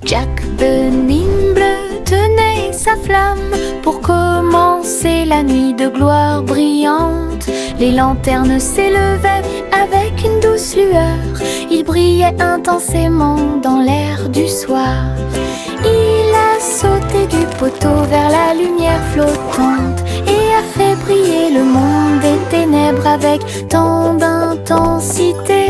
Jack Benim bleu tenait sa flamme pour commencer la nuit de gloire brillante. Les lanternes s'élevaient avec une douce lueur. Il brillait intensément dans l'air du soir. Il a sauté du poteau vers la lumière flottante et a fait briller le monde des ténèbres avec tant d'intensité.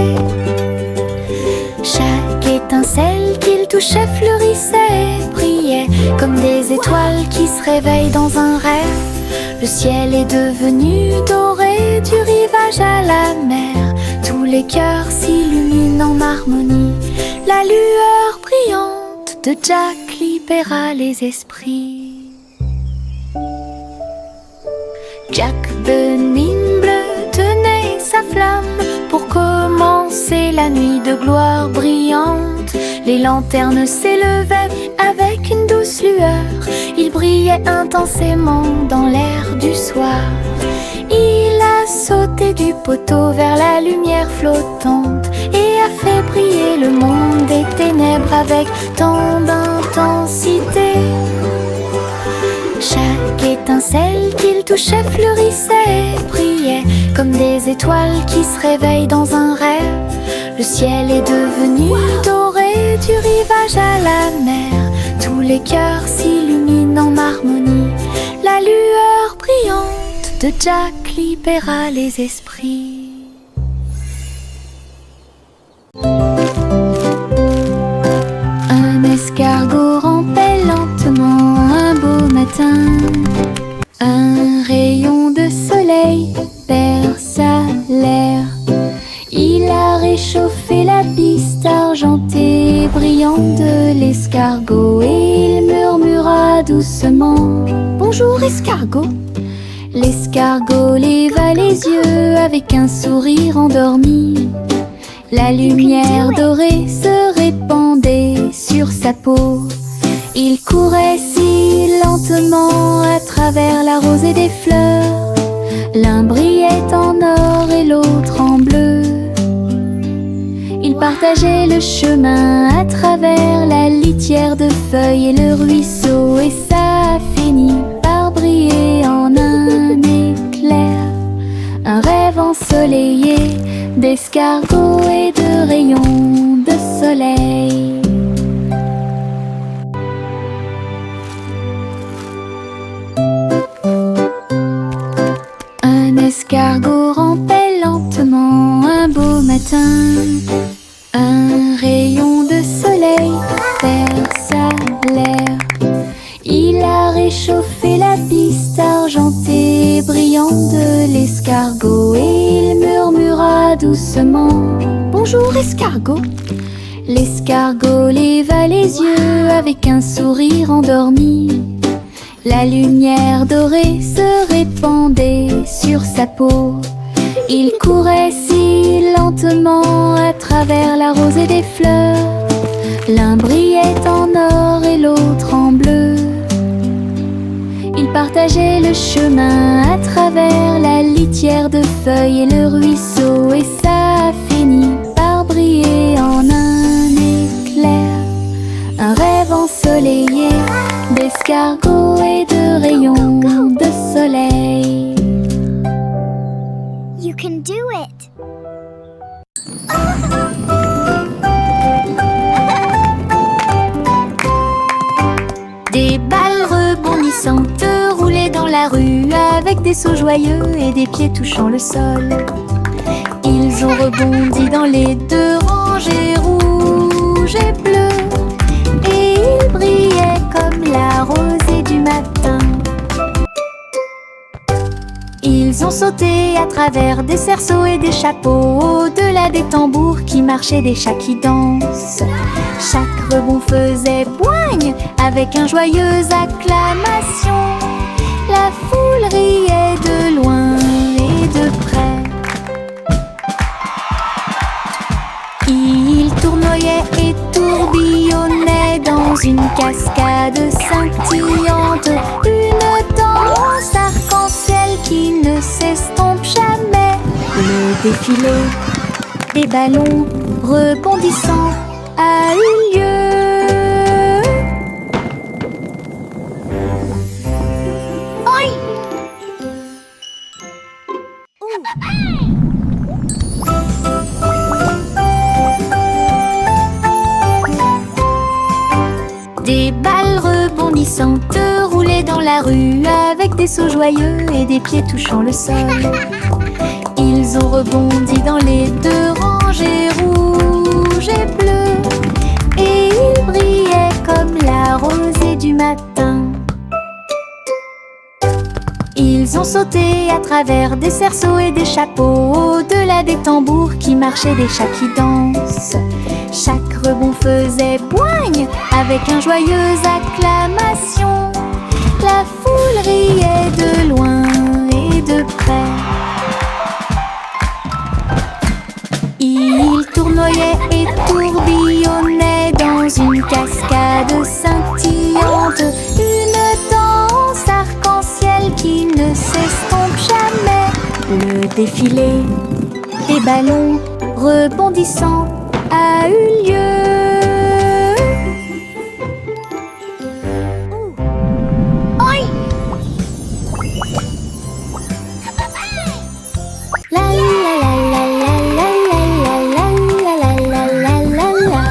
Chaque étincelle qu'il touchait fleurissait et brillait comme des étoiles qui se réveillent dans un rêve. Le ciel est devenu doré du rivage à la mer. Tous les cœurs s'illuminent en harmonie. La lueur brillante de Jack libéra les esprits. Jack Benim bleu tenait sa flamme pour commencer la nuit de gloire brillante. Les lanternes s'élevaient avec une douce lueur. Il brillait intensément dans l'air du soir. Il a sauté du poteau vers la lumière flottante et a fait briller le monde des ténèbres avec tant d'intensité. Chaque étincelle qu'il touchait fleurissait et brillait comme des étoiles qui se réveillent dans un rêve. Le ciel est devenu doré du rivage à la mer. Tous les cœurs s'illuminent en harmonie. La lueur brillante de Jack libéra les esprits. Un escargot rampait lentement un beau matin. Un rayon de soleil perça l'air. Il a réchauffé la piste argentée et brillante de l'escargot et il murmura doucement: Bonjour escargot. L'escargot leva les yeux avec un sourire endormi. La lumière dorée se répandait sur sa peau. Il courait si lentement à travers la rosée des fleurs. L'un brillait en or et l'autre en bleu. Ils partageaient le chemin à travers la litière de feuilles et le ruisseau. Et ça a fini par briller en un éclair. Un rêve ensoleillé d'escargots et de rayons de soleil. Un escargot rampait lentement un beau matin. Un rayon de soleil perça l'air. Il a réchauffé la piste argentée et brillante de l'escargot et il murmura doucement: Bonjour escargot. L'escargot leva les yeux avec un sourire endormi. La lumière dorée se répandait sur sa peau. Il courait si lentement à travers la rosée des fleurs. L'un brillait en or et l'autre en bleu. Ils partageaient le chemin à travers la litière de feuilles et le ruisseau. Et ça a fini par briller en un éclair. Un rêve ensoleillé d'escargots et de rayons de soleil. You can do it! Des balles rebondissantes roulaient dans la rue avec des sauts joyeux et des pieds touchant le sol. Ils ont rebondi dans les deux rangées rouges et bleues et ils brillaient comme la rosée du matin. Ils ont sauté à travers des cerceaux et des chapeaux, au-delà des tambours qui marchaient, des chats qui dansent. Chaque rebond faisait boigne avec un joyeuse acclamation. La foule riait de loin et de près. Ils tournoyaient et tourbillonnaient dans une cascade scintillante, une danse arc-en-ciel qui ne s'estompe jamais. Le défilé des ballons rebondissants a eu lieu. Des balles rebondissantes roulaient dans la rue avec des sauts joyeux et des pieds touchant le sol. Ils ont rebondi dans les deux rangées rouges et bleues, et ils brillaient comme la rosée du matin. Ils ont sauté à travers des cerceaux et des chapeaux, au-delà des tambours qui marchaient, des chats qui dansent. Chaque rebond faisait boigne avec une joyeuse acclamation. La foule riait de loin et de près. Ils tournoyaient et tourbillonnaient dans une cascade scintillante, une danse arc-en-ciel qui ne s'estompe jamais. Le défilé des ballons rebondissants a eu lieu. Oi! La la la la la la la la la la la la.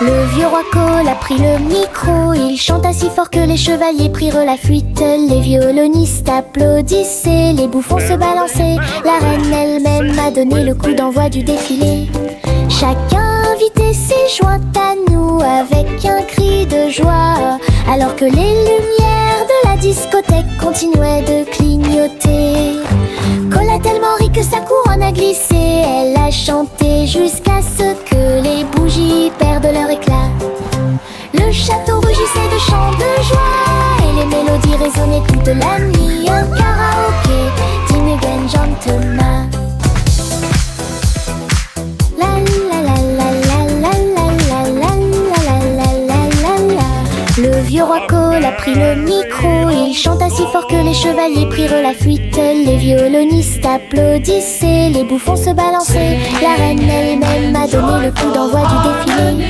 Le vieux roi Cole a pris le micro. Il chanta si fort que les chevaliers prirent la fuite. Les violonistes applaudissaient, les bouffons se balançaient. La reine elle-même a donné le coup d'envoi du défilé. Chacun invité s'est joint à nous avec un cri de joie, alors que les lumières de la discothèque continuaient de clignoter. Cole a tellement ri que sa couronne a glissé. Elle a chanté jusqu'à ce que les bougies perdent leur éclat. Le château rugissait de chants de joie et les mélodies résonnaient toute la nuit. Un karaoké digne d'un gentleman. Le vieux roi Cole a pris le micro. Il chanta si fort que les chevaliers prirent la fuite. Les violonistes applaudissaient, les bouffons se balançaient. La reine elle-même a donné le coup d'envoi du défilé.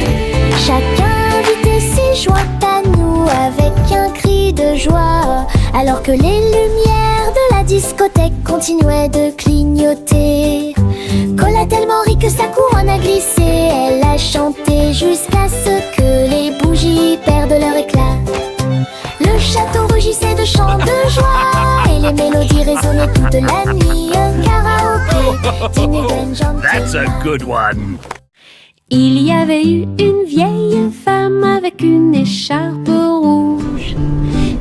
Chacun invité s'est joint à nous avec un cri de joie, alors que les lumières de la discothèque continuaient de clignoter. Cole a tellement ri que sa couronne a glissé. Elle a chanté jusqu'à ce que les bougies perdent leur éclat. Le château rugissait de chants de joie et les mélodies résonnaient toute la nuit. Un karaoké digne d'un gentleman. That's a good one. Il y avait eu une vieille femme avec une écharpe rouge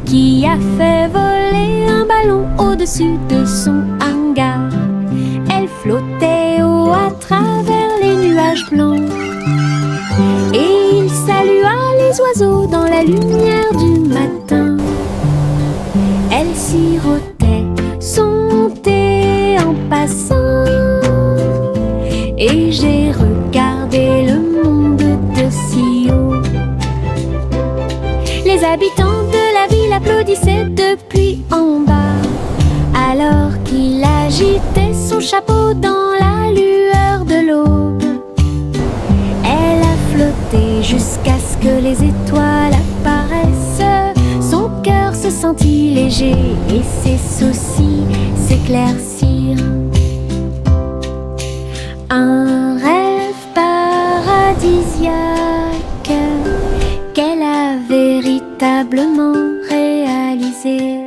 qui a fait voler un ballon au-dessus de son hangar. Elle flottait haut à travers les nuages blancs et il salua les oiseaux dans la lumière du matin. Elle sirotait son thé en passant et j'ai regardé le monde de si haut. Les habitants de la ville applaudissaient depuis en bas, alors qu'il agitait son chapeau dans la lueur de l'aube. Elle a flotté jusqu'à ce que les étoiles apparaissent. Son cœur se sentit léger et ses soucis s'éclaircirent. Un rêve paradisiaque qu'elle a véritablement réalisé.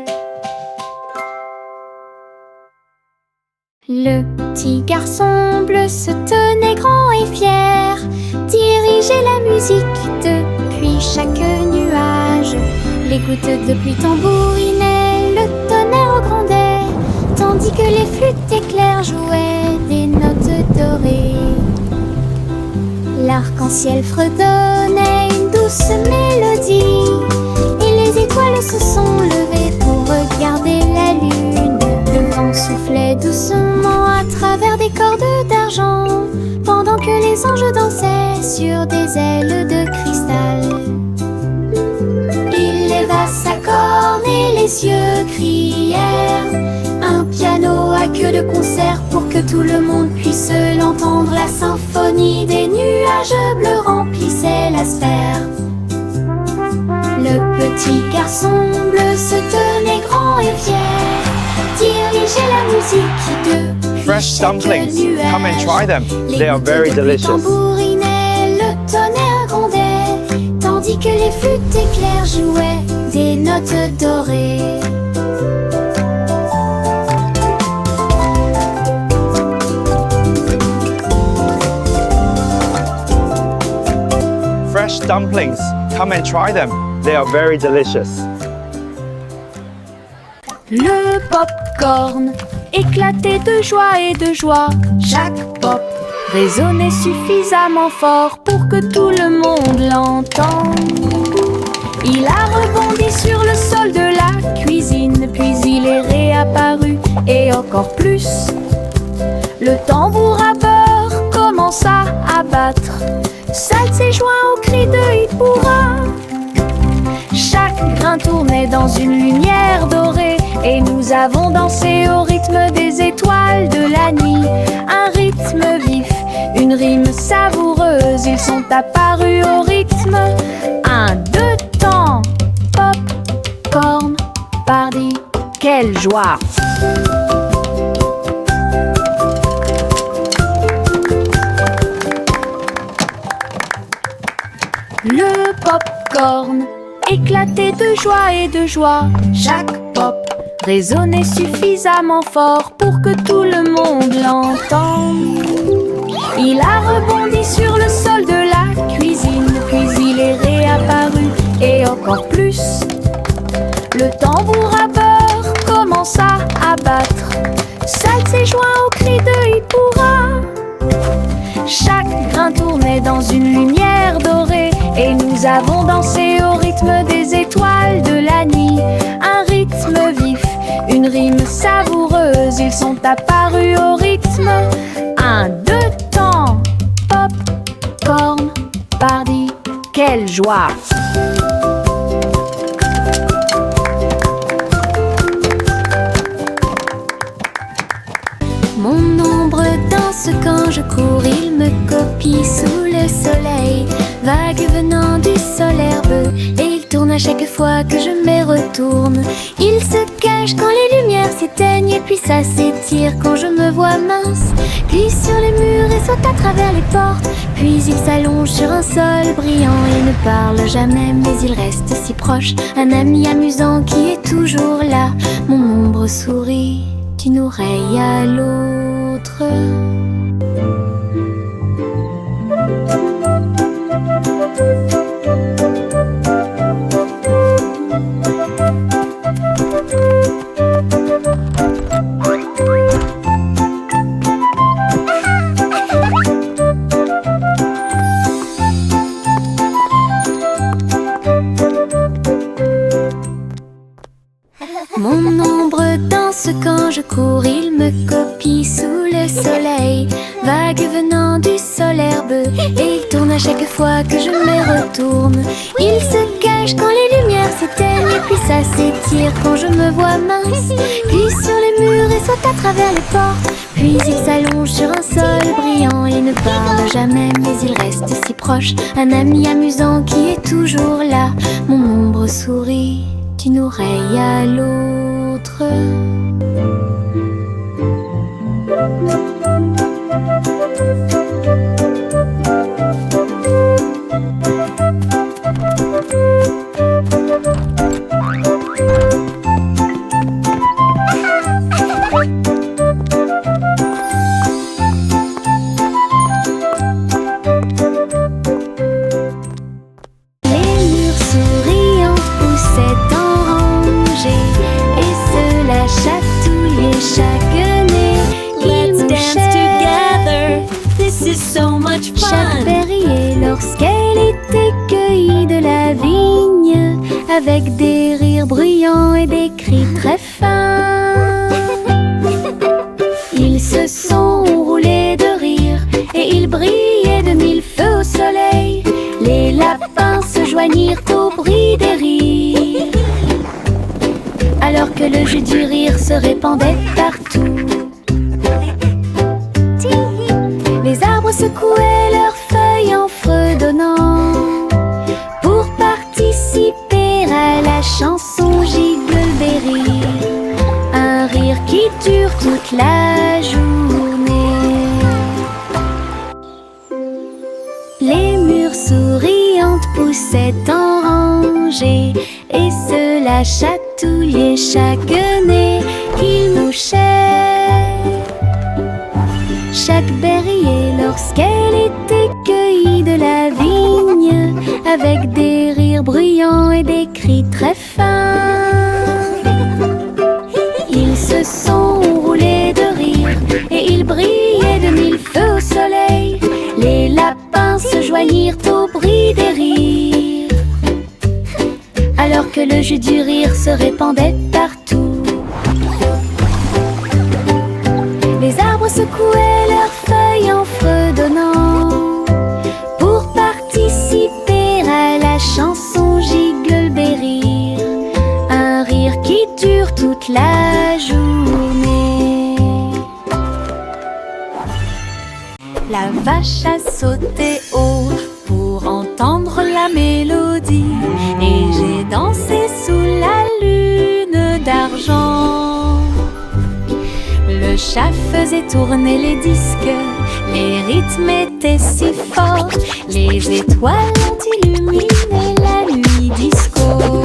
Le petit garçon bleu se tenait grand et fier, dirigeait la musique depuis chaque nuage. Les gouttes de pluie tambourinaient, le tonnerre grondait, tandis que les flûtes éclairs jouaient des notes dorées. L'arc-en-ciel fredonnait une douce mélodie, et les étoiles se sont levées pour regarder la lune. Le vent soufflait doucement à travers des cordes d'argent, pendant que les anges dansaient sur des ailes de cristal. Il leva sa corne et les cieux crièrent un piano à queue de concert pour que tout le monde puisse l'entendre. La symphonie des nuages bleus remplissait la sphère. Le petit garçon bleu se tenait grand et fier, dirigeait la musique depuis Fresh chaque dumplings. nuage. Come and try them. Les They are gouttes very de pluie delicious. tambourinaient, le tonnerre grondait, tandis tandis que les flûtes éclairs jouaient des notes dorées. Fresh dumplings. Come and try them. They are very delicious. Le pop-corn éclatait de joie et de joie. Chaque pop résonnait suffisamment fort pour que tout le monde l'entende. Il a rebondi sur le sol de la cuisine, puis il est réapparu et encore plus. Le tambour à beurre commença à battre. Salt s'est joint au cri de Hit Pourra. Chaque grain tournait dans une lumière dorée et nous avons dansé au rythme des étoiles de la nuit. Un rythme vif, une rime savoureuse, ils sont apparus au rythme. 1, 2 temps, pop, corn, party, quelle joie! Le pop-corn éclatait de joie et de joie. Chaque pop résonnait suffisamment fort pour que tout le monde l'entende. Il a rebondi sur le sol de la cuisine, puis il est réapparu et encore plus. Le tambour à beurre commença à battre. Salt s'est joint au cri de Hit Pourra. Chaque grain tournait dans une lumière dorée et nous avons dansé au rythme des étoiles de la nuit. Un rythme vif, une rime savoureuse, ils sont apparus au rythme. 1, 2 temps, pop, corn, party, quelle joie! Mon ombre danse quand je cours, il me copie sous le soleil. Vague venant du sol herbeux, et il tourne à chaque fois que je me retourne. Il se cache quand les lumières s'éteignent, et puis ça s'étire quand je me vois mince. Puis sur les murs et saute à travers les portes, puis il s'allonge sur un sol brillant. Il ne parle jamais mais il reste si proche, un ami amusant qui est toujours là. Mon ombre sourit d'une oreille à l'autre. Mon ombre danse quand je cours, il me copie sous le soleil. Vague venant du sol herbeux, et il tourne à chaque fois que je me retourne. Il se cache quand les lumières s'éteignent, et puis ça s'étire quand je me vois mince. Puis sur les murs et saute à travers les portes, puis il s'allonge sur un sol brillant. Il ne parle jamais mais il reste si proche, un ami amusant qui est toujours là. Mon ombre sourit d'une oreille à l'autre. Chaque berrier lorsqu'elle était cueillie de la vigne, avec des rires bruyants et des cris très fins. Ils se sont roulés de rire et ils brillaient de mille feux au soleil. Les lapins se joignirent au bruit des rires, alors que le jus du rire se répandait partout. Les arbres secouaient leurs feuilles en fredonnant pour participer à la chanson Jingleberry. Un rire qui dure toute la journée. Les mûres souriantes poussaient temps rangés, et cela chatouillait chaque nez qu'il mouchait. Chaque berrier, lorsqu'elle était cueillie de la vigne, avec des rires bruyants et des cris très fins, ils se sont roulés de rire et ils brillaient de mille feux au soleil. Les lapins se joignirent au bruit des rires, alors que le jus du rire se répandait partout. Les arbres secouaient leurs feuilles en fredonnant pour participer à la chanson Giggle Bell Rire, un rire qui dure toute la journée. La vache a sauté haut pour entendre la mélodie, et j'ai dansé sous la lune d'argent. Le chat faisait tourner les disques, les rythmes étaient si forts, les étoiles ont illuminé la nuit disco.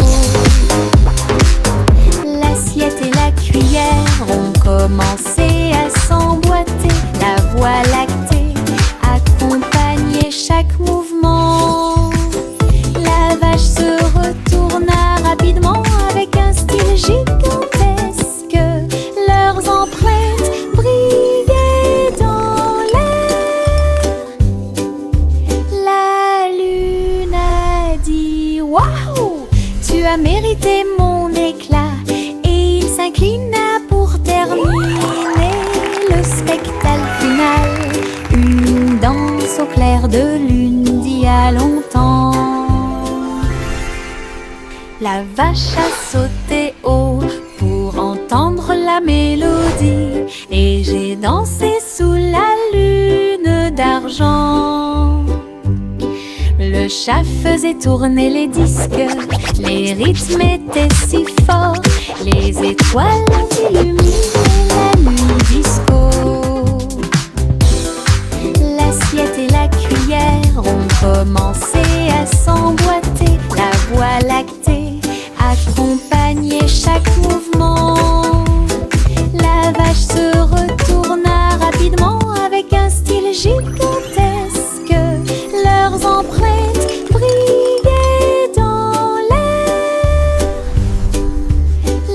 L'assiette et la cuillère ont commencé à s'emboîter, la voie lactée accompagnait chaque mouvement. La vache se retourna rapidement avec un style gigantesque, leurs empreintes brillaient dans l'air. La lune a dit « Waouh, tu as mérité mon éclat !» Et il s'inclina pour terminer le spectacle final, une danse au clair de lune d'il y a longtemps. La vache a sauté haut pour entendre la mélodie, et j'ai dansé sous la lune d'argent. Le chat faisait tourner les disques, les rythmes étaient si forts, les étoiles ont illuminé la nuit disco. L'assiette et la cuillère ont commencé à s'emboîter, la voie lactée accompagnait chaque mouvement. La vache se retourna rapidement avec un style gigantesque, leurs empreintes brillaient dans l'air.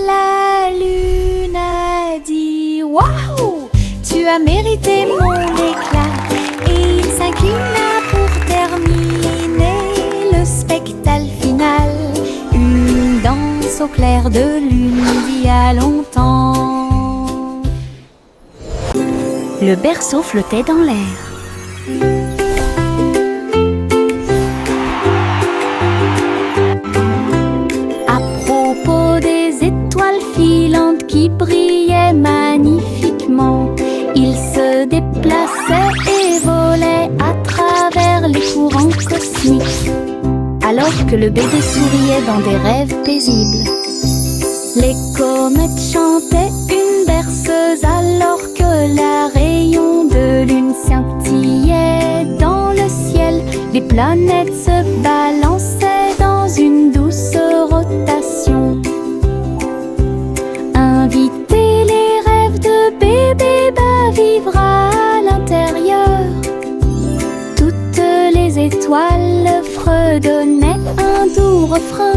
La lune a dit « Waouh, tu as mérité mon éclat !» Et il s'inclina pour terminer le spectacle final, une danse au clair de lune d'il y a longtemps. Le berceau flottait dans l'air. À propos des étoiles filantes qui brillaient magnifiquement, ils se déplaçaient et volaient à travers les courants cosmiques, alors que le bébé souriait dans des rêves paisibles. Les comètes chantaient une berceuse alors que la rayon de lune scintillait dans le ciel. Les planètes se balançaient dans une douce rotation. Invitez les rêves de bébé à vivre à l'intérieur. Toutes les étoiles fredonnaient un doux refrain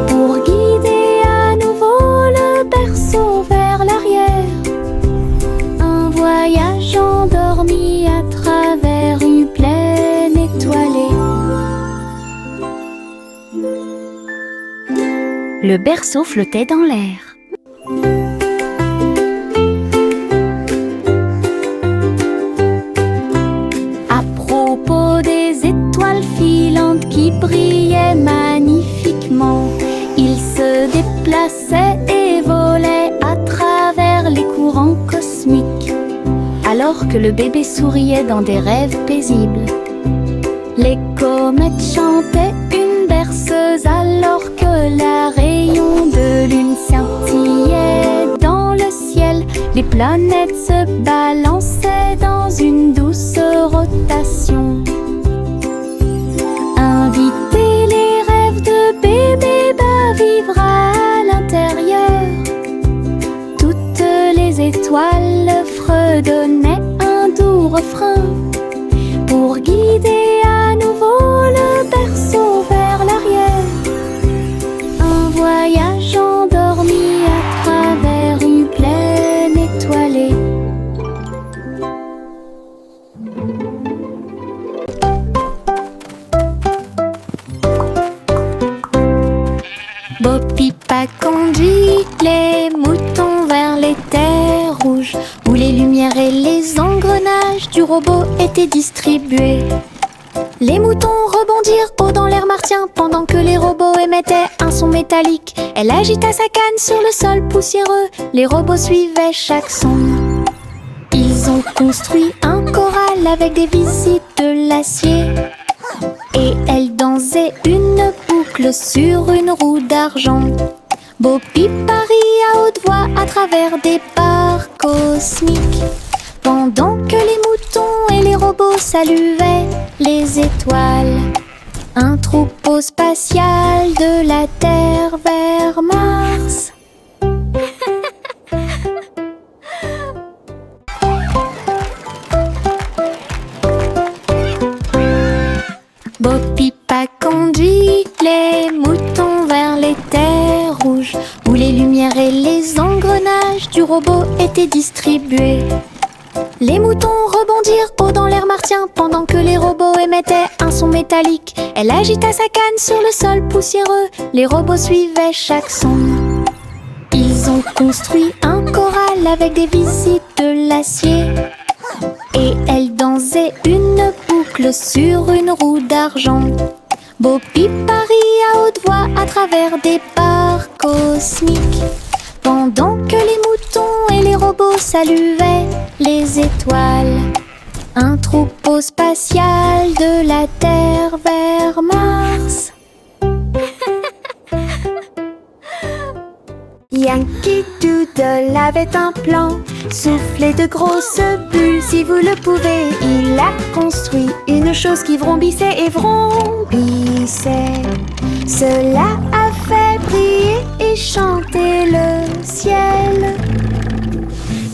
pour guider à nouveau le berceau vers l'arrière. Un voyage endormi à travers une plaine étoilée. Le berceau flottait dans l'air. À propos des étoiles filantes qui brillaient magnifiquement, ils se déplaçaient et volaient à travers les courants cosmiques, alors que le bébé souriait dans des rêves paisibles. Les comètes chantaient une berceuse alors que la rayon de lune scintillait dans le ciel. Les planètes se balançaient dans une douce rotation. Invitez les redonnait un doux refrain pour guider à nouveau le berceau vers l'arrière. Un voyage endormi à travers une plaine étoilée. Bo Peep a conduit les moutons vers les terres rouges, où les lumières et les engrenages du robot étaient distribués. Les moutons rebondirent haut dans l'air martien pendant que les robots émettaient un son métallique. Elle agita sa canne sur le sol poussiéreux, les robots suivaient chaque son. Ils ont construit un corral avec des visites de l'acier, et elle dansait une boucle sur une roue d'argent. Bo Peep parie à haute voix à travers des barres cosmiques, pendant que les moutons et les robots saluaient les étoiles. Un troupeau spatial de la Terre vers Mars. Bo Peep a conduit les moutons vers les terres rouges, où les lumières et les engrenages du robot étaient distribués. Les moutons rebondirent haut dans l'air martien pendant que les robots émettaient un son métallique. Elle agita sa canne sur le sol poussiéreux, les robots suivaient chaque son. Ils ont construit un corral avec des visites de l'acier, et elle dansait une boucle sur une roue d'argent. Bo Peep parie à haute voix à travers des barres cosmiques, pendant que les moutons et les robots saluaient les étoiles. Un troupeau spatial de la Terre vers Mars. Yankee Doodle avait un plan, souffler de grosses bulles si vous le pouvez. Il a construit une chose qui vrombissait et vrombissait. Cela a fait briller et chanter le ciel.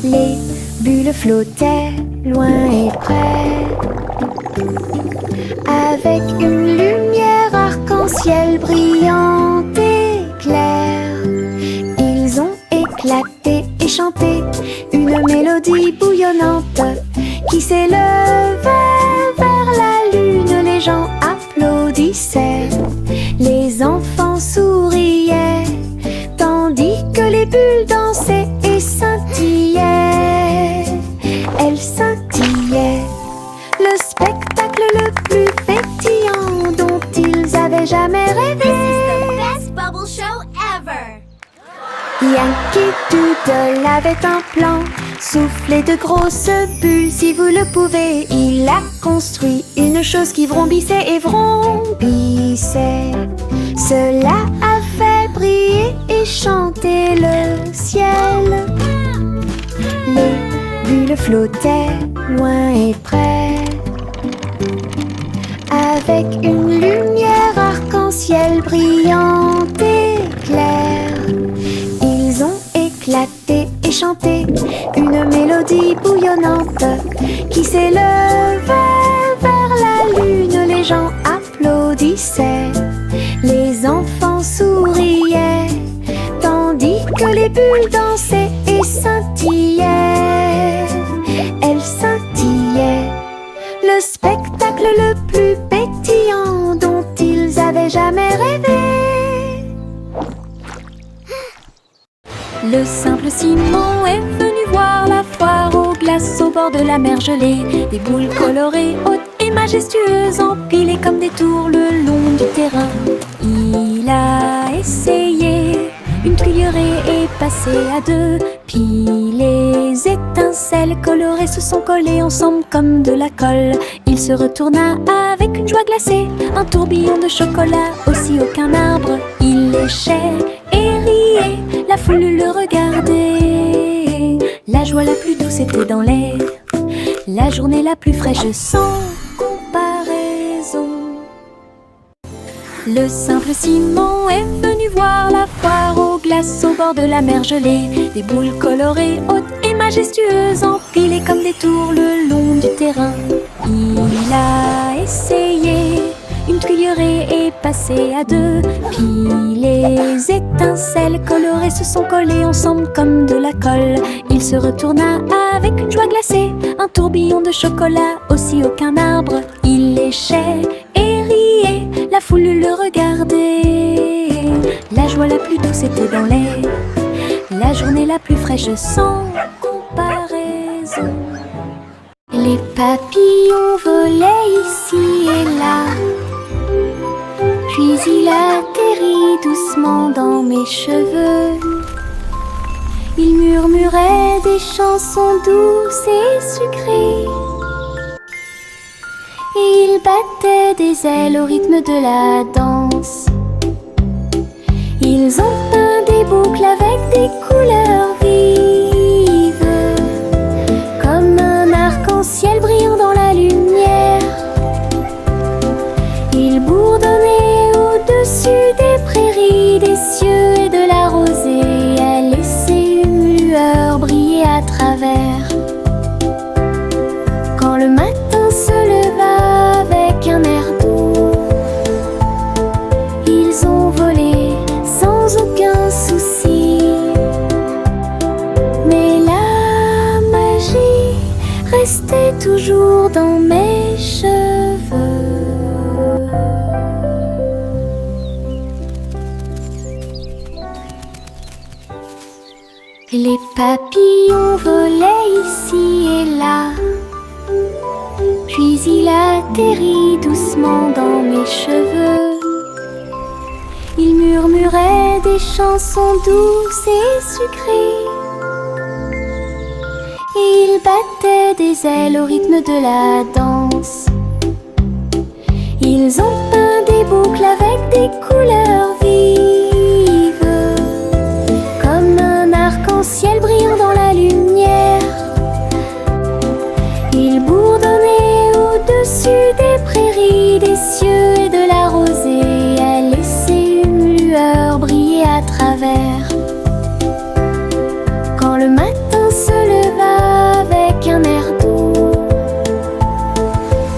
Les bulles flottaient loin et près, avec une lumière arc-en-ciel brillante et claire. Ils ont éclaté et chanté une mélodie bouillonnante qui s'élevait vers la lune. Les gens applaudissaient, les enfants souriaient, tandis que les bulles dansaient et scintillaient. Elles scintillaient, le spectacle le plus pétillant dont ils avaient jamais rêvé. This is the best bubble show ever! Yankee Doodle avait un plan, souffler de grosses bulles si vous le pouvez. Il a construit une chose qui vrombissait et vrombissait. Cela a fait briller et chanter le ciel. Les bulles flottaient loin et près, avec une lumière arc-en-ciel brillante et claire. Ils ont éclaté et chanté une mélodie bouillonnante qui s'élevait vers la lune. Les gens applaudissaient, les enfants souriaient, tandis que les bulles dansaient et scintillaient. Elles scintillaient, le spectacle le plus pétillant dont ils avaient jamais rêvé. Le simple Simon est venu voir la foire aux glaces au bord de la mer gelée. Des boules colorées, hautes et majestueuses, empilées comme des tours le long du terrain. Il a essayé une cuillerée et passé à deux, puis les étincelles colorées se sont collées ensemble comme de la colle. Il se retourna avec une joie glacée, un tourbillon de chocolat aussi haut qu'un arbre. Il léchait et riait, la foule le regardait. La joie la plus douce était dans l'air, la journée la plus fraîche sans comparaison. Le simple Simon est venu voir la foire aux glaces au bord de la mer gelée. Des boules colorées, hautes et majestueuses empilées comme des tours le long du terrain. Il a essayé une tuilerie est passée à deux, puis les étincelles colorées se sont collées ensemble comme de la colle. Il se retourna avec une joie glacée, un tourbillon de chocolat, aussi aucun arbre. Il léchait et riait, la foule le regardait. La joie la plus douce était dans l'air, la journée la plus fraîche sans comparaison. Les papillons volaient ici et là, puis il atterrit doucement dans mes cheveux. Il murmurait des chansons douces et sucrées, et il battait des ailes au rythme de la danse. Ils ont peint des boucles avec des couleurs vives, comme un arc-en-ciel brillant dans la lumière. Ils bourdonnaient au-dessus des prairies, des cieux et de la rosée, à laisser une lueur briller à travers. Quand le matin se leva avec un air doux, ils ont volé sans aucun souci. Mais la magie restait toujours dans mes cheveux. Les papillons volaient ici et là, puis il atterrit doucement dans mes cheveux. Il murmurait des chansons douces et sucrées, et il battait des ailes au rythme de la danse. Ils ont peint des boucles avec des couleurs vives, comme un arc-en-ciel brillant dans la lumière. Ils bourdonnaient au-dessus des prairies, des cieux et de la rosée, à laisser une lueur briller à travers. Quand le matin se leva avec un air doux,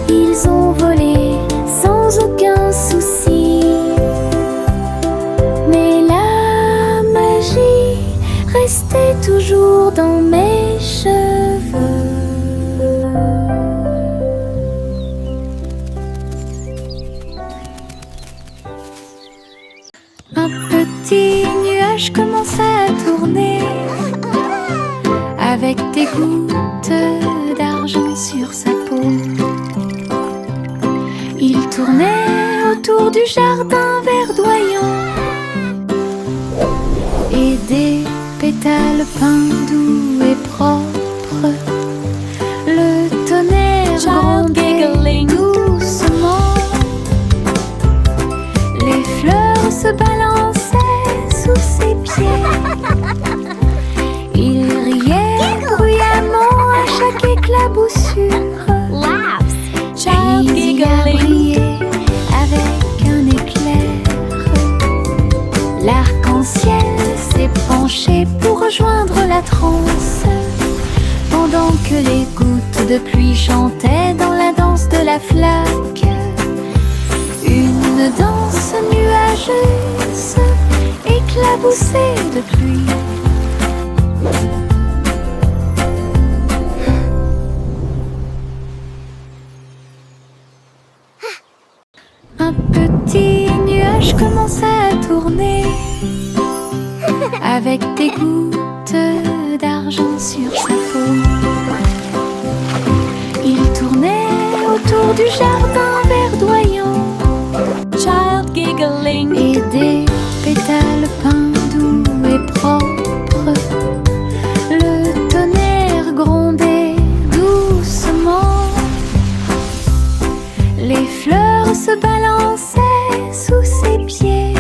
ils ont volé sans aucun souci. Mais la magie restait toujours dans mes cheveux. Un petit nuage commença à tourner, avec des gouttes d'argent sur sa peau. Il tournait autour du jardin verdoyant, et des pétales peints doux et propres. Le tonnerre grondait doucement, les fleurs se balançaient sous ses pieds. Il riait bruyamment à chaque éclaboussure. Puis il a brillé avec un éclair. L'arc-en-ciel s'est penché pour rejoindre la transe, pendant que les gouttes de pluie chantaient dans la danse de la flaque. Une danse nuageuse, éclaboussée de pluie. Un petit nuage commença à tourner, avec des gouttes d'argent sur sa peau. Il tournait autour du jardin verdoyant, child giggling, et des pétales peints doux et propres. Le tonnerre grondait doucement, les fleurs se balançaient sous ses pieds.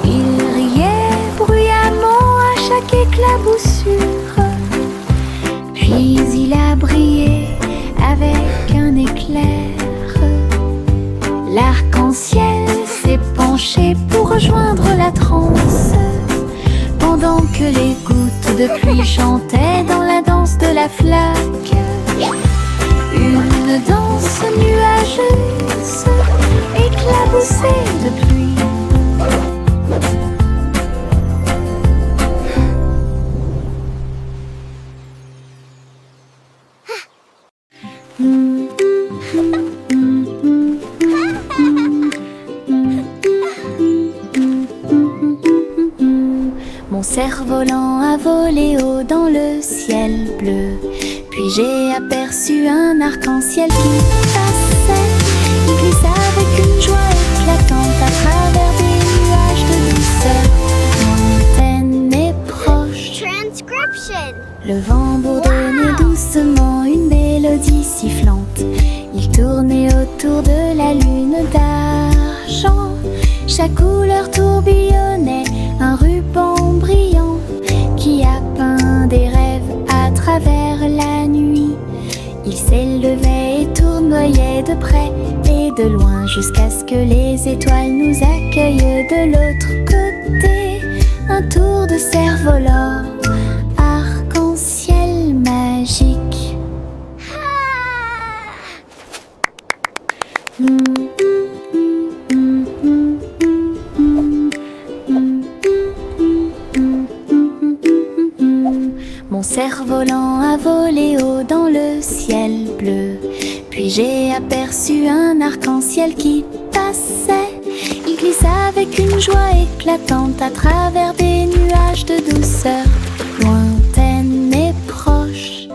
Il riait bruyamment à chaque éclaboussure, puis il a brillé avec un éclair. L'arc-en-ciel s'est penché pour rejoindre la transe, de pluie chantait dans la danse de la flaque. Une danse nuageuse, éclaboussée de pluie. Mon cerf-volant a volé haut dans le ciel bleu. Puis j'ai aperçu un arc-en-ciel qui passait. Il glissa avec une joie éclatante à travers des nuages de douceur, lointaine et proche. Transcription. Le vent bourdonnait doucement une mélodie sifflante. Il tournait autour de la lune d'argent. Chaque couleur tourbillonnait, un ruban brillant qui a peint des rêves à travers la nuit. Il s'élevait et tournoyait de près et de loin jusqu'à ce que les étoiles nous accueillent de l'autre côté. Un tour de cerf-volant, arc-en-ciel magique. Mon cerf-volant a volé haut dans le ciel bleu. Puis j'ai aperçu un arc-en-ciel qui passait. Il glissa avec une joie éclatante à travers des nuages de douceur, lointaine et proche.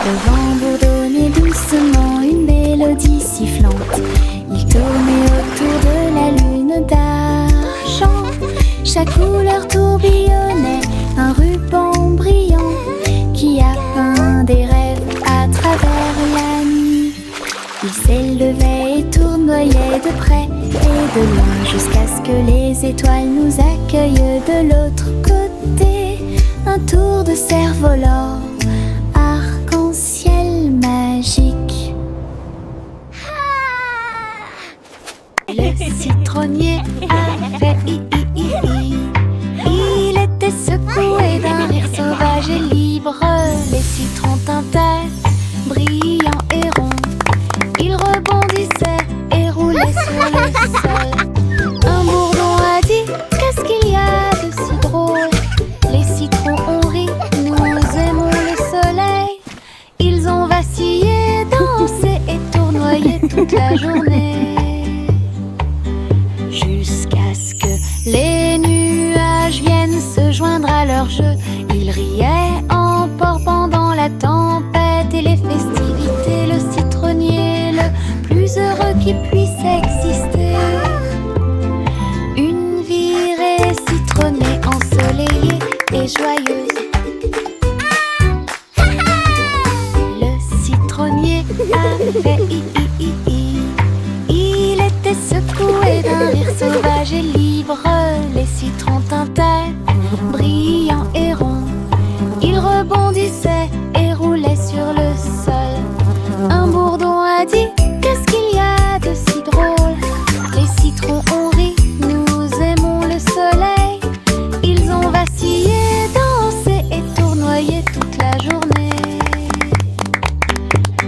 Le vent bourdonnait doucement une mélodie sifflante. Il tournait autour de la lune d'argent. Chaque couleur tourbillonnait, un ruban brillant qui a peint des rêves à travers la nuit. Il s'élevait et tournoyait de près et de loin jusqu'à ce que les étoiles nous accueillent de l'autre côté. Un tour de cerf-volant, arc-en-ciel magique. Le citronnier a fait i-i-i-i. Il était secoué d'un rire sauvage et libre. Les citrons tintaient, brillants et ronds. Il rebondissait et roulait sur le sol. Un bourdon a dit: qu'est-ce qu'il y a de si drôle? Les citrons ont ri, nous aimons le soleil. Ils ont vacillé, dansé et tournoyé toute la journée, jusqu'à ce que les nuages viennent se joindre à leur jeu. Ils riaient en port pendant la tempête et les festivités. Le citronnier le plus heureux qui puisse exister. Une virée citronnée, ensoleillée et joyeuse. Le citronnier a fait i-i-i-i. Il était secoué d'un rire sauvage et libre. Les citrons tintaient, brillants et ronds. Il rebondissait et roulait sur le sol. Un bourdon a dit: qu'est-ce qu'il y a de si drôle? Les citrons ont ri, nous aimons le soleil. Ils ont vacillé, dansé et tournoyé toute la journée,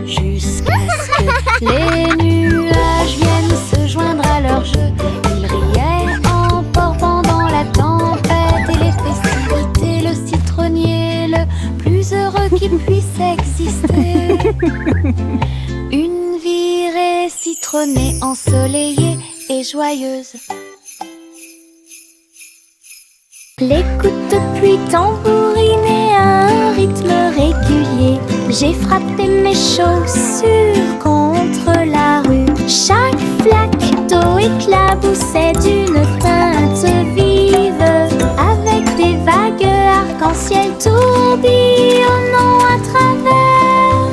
jusqu'à ce que les nuages viennent se joindre à leur jeu. Ils riaient en port pendant la tempête et les festivités. Le citronnier le plus heureux qui puisse exister. Une virée citronnée, ensoleillée et joyeuse. Les coups de pluie tambourinaient à un rythme régulier. J'ai frappé mes chaussures contre la rue. Chaque flaque d'eau éclaboussait d'une teinte vive, avec des vagues arc-en-ciel tourbillonnant à travers.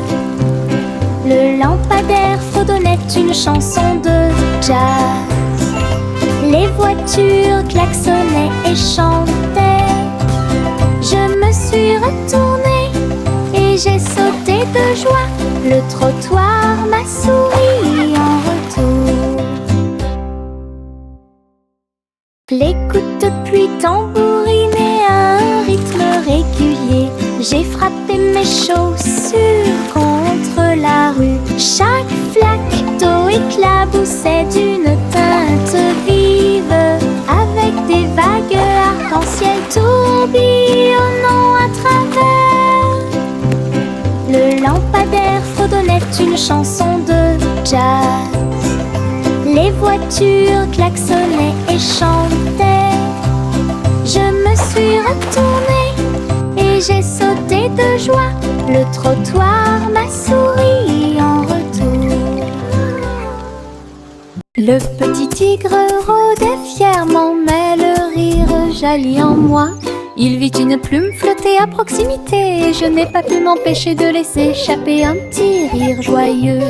Le lampadaire fredonnait une chanson de jazz. Les voitures klaxonnaient et chantaient. Je me suis retournée et j'ai sauté de joie. Le trottoir m'a souri en retour. Les gouttes de pluie tambourinaient à un rythme irrégulier. J'ai frappé mes chaussures contre la rue. Chaque flaque d'eau éclaboussait d'une teinte vive, avec des vagues arc-en-ciel tourbillonnant à travers. Le lampadaire fredonnait une chanson de jazz. Les voitures klaxonnaient et chantaient. Je me suis retournée et j'ai sauté de joie. Le trottoir m'a souri en retour. Le petit tigre rôdait fièrement, mais le rire jaillit en moi. Il vit une plume flotter à proximité et je n'ai pas pu m'empêcher de laisser échapper un petit rire joyeux.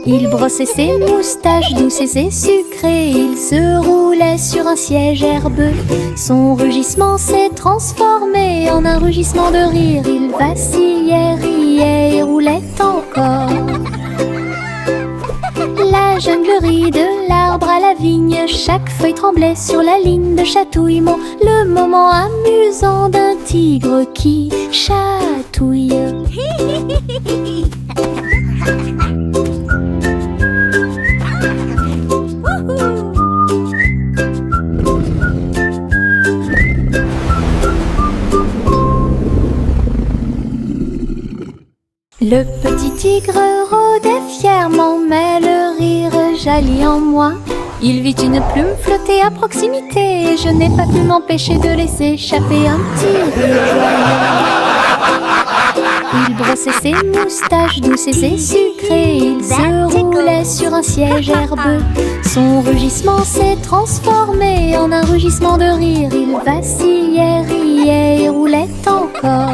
Il brossait ses moustaches douces et sucrées, il se roulait sur un siège herbeux. Son rugissement s'est transformé en un rugissement de rire. Il vacillait, riait et roulait encore. La junglerie de l'arbre à la vigne, chaque feuille tremblait sur la ligne de chatouillement. Le moment amusant d'un tigre qui chatouille. Le petit tigre rôdait fièrement, mais le rire jaillit en moi. Il vit une plume flotter à proximité et je n'ai pas pu m'empêcher de laisser échapper un petit rire joyeux. Il brossait ses moustaches douces et sucrées, il se roulait sur un siège herbeux. Son rugissement s'est transformé en un rugissement de rire. Il vacillait, riait et roulait encore.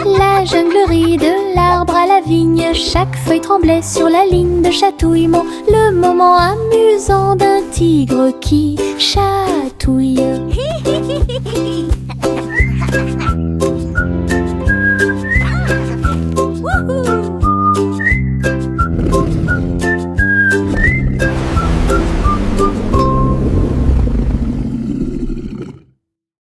La junglerie de l'arbre à la vigne, chaque feuille tremblait sur la ligne de chatouillement. Le moment amusant d'un tigre qui chatouille.